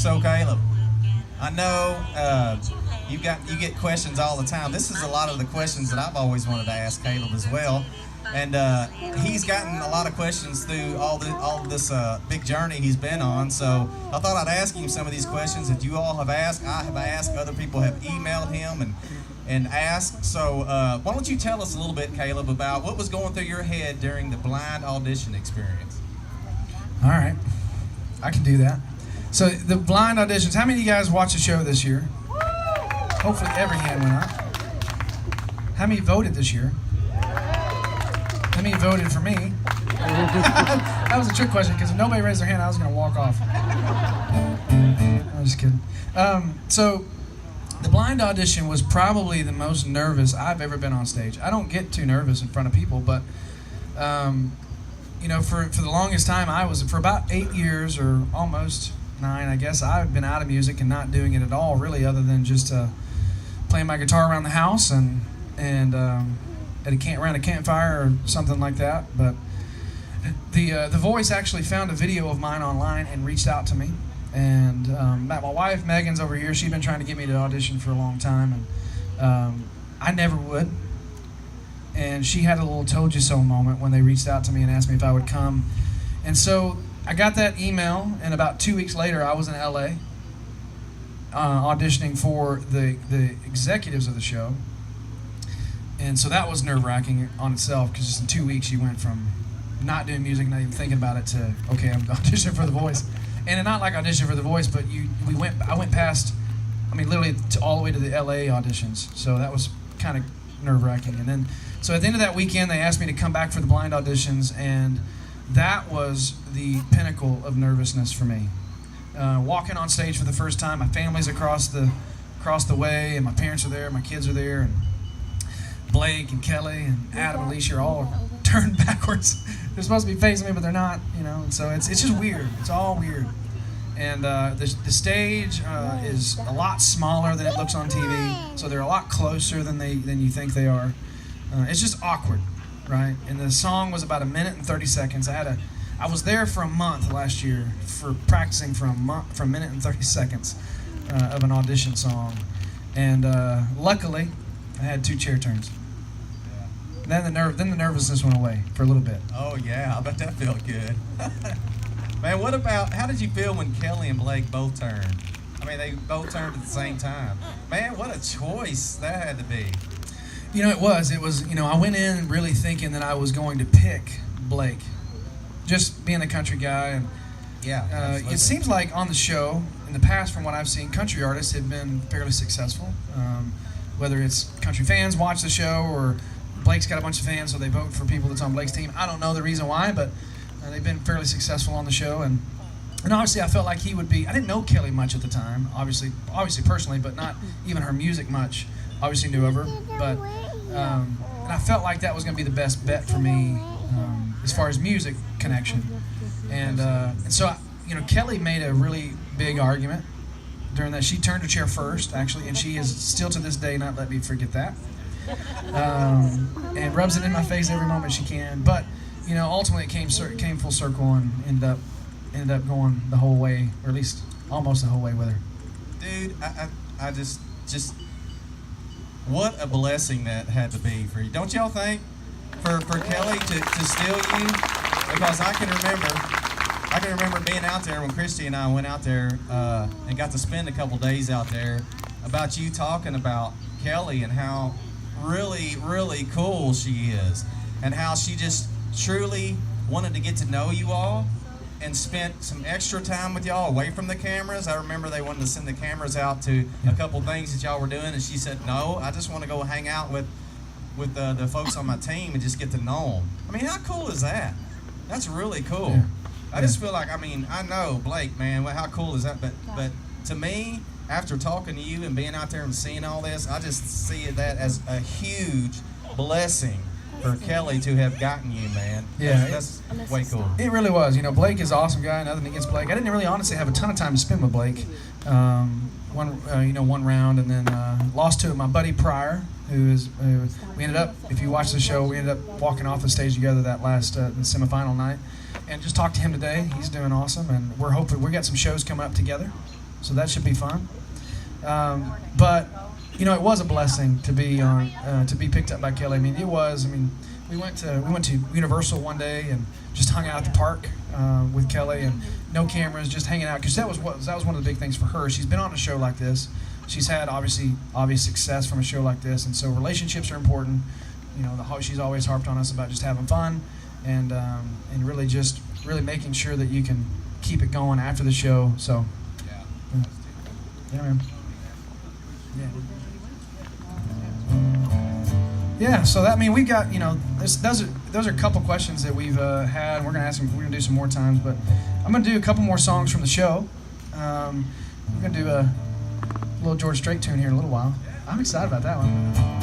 So Caleb, I know you get questions all the time. This is a lot of the questions that I've always wanted to ask Caleb as well, and he's gotten a lot of questions through all this big journey he's been on. So I thought I'd ask him some of these questions that you all have asked. I have asked. Other people have emailed him and asked. So why don't you tell us a little bit, Caleb, about what was going through your head during the blind audition experience? All right, I can do that. So the blind auditions, how many of you guys watched the show this year? Hopefully every hand went up. How many voted this year? How many voted for me? That was a trick question because if nobody raised their hand, I was going to walk off. I'm just kidding. So the blind audition was probably the most nervous I've ever been on stage. I don't get too nervous in front of people, but you know, for the longest time, for about 8 years or almost 9, I guess, I've been out of music and not doing it at all, really, other than just playing my guitar around the house and around a campfire or something like that. But the Voice actually found a video of mine online and reached out to me. And my wife Megan's over here. She's been trying to get me to audition for a long time, and I never would. And she had a little told you so moment when they reached out to me and asked me if I would come. And so I got that email, and about 2 weeks later, I was in LA auditioning for the executives of the show. And so that was nerve-wracking on itself, because just in 2 weeks you went from not doing music, not even thinking about it, to, okay, I'm auditioning for The Voice. And not like auditioning for The Voice, but I went past, I mean, literally all the way to the LA auditions. So that was kind of nerve-wracking. And then, so at the end of that weekend, they asked me to come back for the blind auditions, and that was the pinnacle of nervousness for me. Walking on stage for the first time, my family's across the way, and my parents are there, my kids are there, and Blake and Kelly and Adam and Alicia are all turned backwards. They're supposed to be facing me, but they're not, you know. And so it's just weird. It's all weird. And the stage is a lot smaller than it looks on TV, so they're a lot closer than you think they are. It's just awkward, right? And the song was about 1 minute and 30 seconds. I was there for a month last year for practicing for a minute and 30 seconds of an audition song, and luckily I had 2 chair turns. Then the nervousness went away for a little bit. Oh yeah, I bet that felt good. Man, how did you feel when Kelly and Blake both turned? I mean, they both turned at the same time. Man, what a choice that had to be. You know, it was, you know, I went in really thinking that I was going to pick Blake. Just being a country guy, and yeah, it seems like on the show, in the past, from what I've seen, country artists have been fairly successful. Whether it's country fans watch the show, or Blake's got a bunch of fans, so they vote for people that's on Blake's team. I don't know the reason why, but they've been fairly successful on the show, and obviously I felt like he would be. I didn't know Kelly much at the time, obviously personally, but not even her music much. Obviously knew of her, but and I felt like that was going to be the best bet for me as far as music connection. And so, you know, Kelly made a really big argument during that. She turned her chair first, actually, and she is still to this day not let me forget that. And rubs it in my face every moment she can. But, you know, ultimately it came full circle and ended up going the whole way, or at least almost the whole way with her. Dude, I just what a blessing that had to be for you. Don't y'all think? For Kelly to steal you? Because I can remember being out there when Christy and I went out there and got to spend a couple days out there, about you talking about Kelly and how really, really cool she is, and how she just truly wanted to get to know you all and spent some extra time with y'all away from the cameras. I remember they wanted to send the cameras out to a couple things that y'all were doing, and she said, no, I just want to go hang out with the folks on my team and just get to know them. I mean, how cool is that? That's really cool. Yeah. I just feel like, I mean, I know Blake, man, how cool is that? But to me, after talking to you and being out there and seeing all this, I just see that as a huge blessing for Kelly to have gotten you, man. Yeah, that's way cool. It really was. You know, Blake is an awesome guy. Nothing against Blake. I didn't really honestly have a ton of time to spend with Blake. One round, and then lost to my buddy Pryor, we ended up, if you watch the show, we ended up walking off the stage together that last semifinal night, and just talked to him today. He's doing awesome, and we're hoping we got some shows coming up together. So that should be fun. But you know, it was a blessing to be picked up by Kelly. I mean, it was. I mean, we went to Universal one day and just hung out at the park with Kelly, and no cameras, just hanging out, because that was one of the big things for her. She's been on a show like this. She's had obvious success from a show like this, and so relationships are important. You know, she's always harped on us about just having fun and really making sure that you can keep it going after the show. So yeah, man. Yeah, so that, I mean, we got, you know, those are a couple questions that we've had. We're gonna do some more times, but I'm gonna do a couple more songs from the show. We're gonna do a little George Strait tune here in a little while. I'm excited about that one.